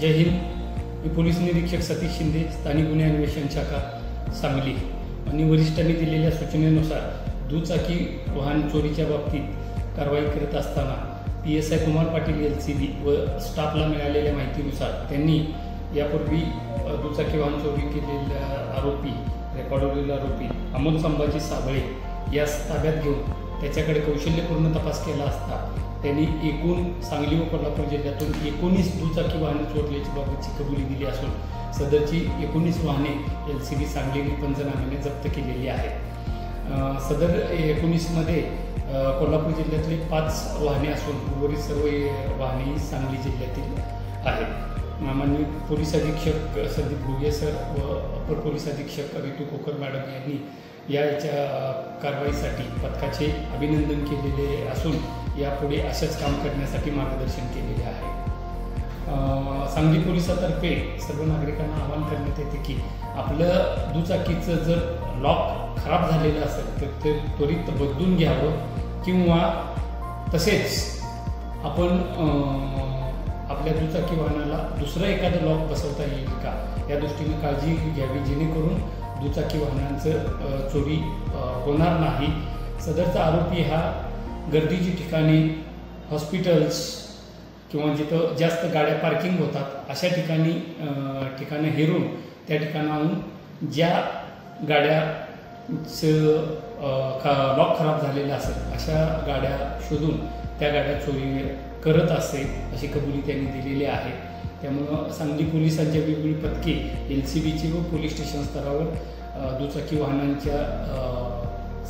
जय हिंद. मी police निरीक्षक सतीश शिंदे, स्थानिक गुन्हे अन्वेषण शाखा सांगली. आणि वरिष्ठांनी दिलेल्या सूचनेनुसार दुचाकी वाहन चोरीच्या बाबतीत कारवाई करत असताना PSI कुमार पाटील LCB व स्टाफला मिळालेल्या माहितीनुसार त्यांनी यापूर्वी दुचाकी वाहन चोरी केलेल्या आरोपी, रेकॉर्डवरील आरोपी अमोल संभाजी साबळे यास ताब्यात घेऊन त्याच्याकडे कौशल्यपूर्ण तपास केला असता त्यांनी एकूण सांगली व कोल्हापूर जिल्ह्यातून 19 दुचाकी वाहने चोरल्याची बाबतची कबुली दिली असून सदरची 19 वाहने LCB सांगली पंचनाम्याने जप्त केलेली आहेत. सदर 19मध्ये कोल्हापूर जिल्ह्यातले 5 वाहने असून उर्वरित सर्व वाहने सांगली जिल्ह्यातील आहेत. माननीय पोलीस अधीक्षक संदीप भुगे सर व अपर पोलीस अधीक्षक रितू कोकर मॅडम यांनी याच्या कारवाईसाठी पथकाचे अभिनंदन केलेले असून यापुढे अशाच काम करण्यासाठी मार्गदर्शन केलेले आहे. सांगली पोलिसातर्फे सर्व नागरिकांना आवाहन करण्यात येते की आपलं दुचाकीचं जर लॉक खराब झालेलं असेल तर ते त्वरित बदलून घ्यावं किंवा तसेच आपण आपल्या दुचाकी वाहनाला दुसरं एखादं लॉक बसवता येईल का या दृष्टीने काळजी घ्यावी, जेणेकरून दुचाकी वाहनांचं चोरी होणार नाही. सदरचा आरोपी हा गर्दीची ठिकाणी, हॉस्पिटल्स किंवा जिथं जास्त गाड्या पार्किंग होतात अशा ठिकाणं हेरून त्या ठिकाणाहून ज्या गाड्याचं लॉक खराब झालेलं असेल अशा गाड्या शोधून त्या गाड्या चोरी करत असते अशी कबुली त्यांनी दिलेली आहे. त्यामुळं सांगली पोलिसांच्या वेगवेगळी पथके LCBची व पोलीस स्टेशन स्तरावर दुचाकी वाहनांच्या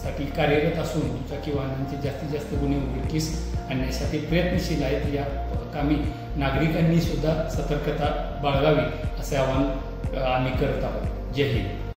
साठी कार्यरत असून दुचाकी वाहनांचे जास्तीत जास्त गुन्हे उघडकीस आणण्यासाठी प्रयत्नशील आहेत. या कामी नागरिकांनी सुद्धा सतर्कता बाळगावी असे आवाहन आम्ही करत आहोत. जय हिंद.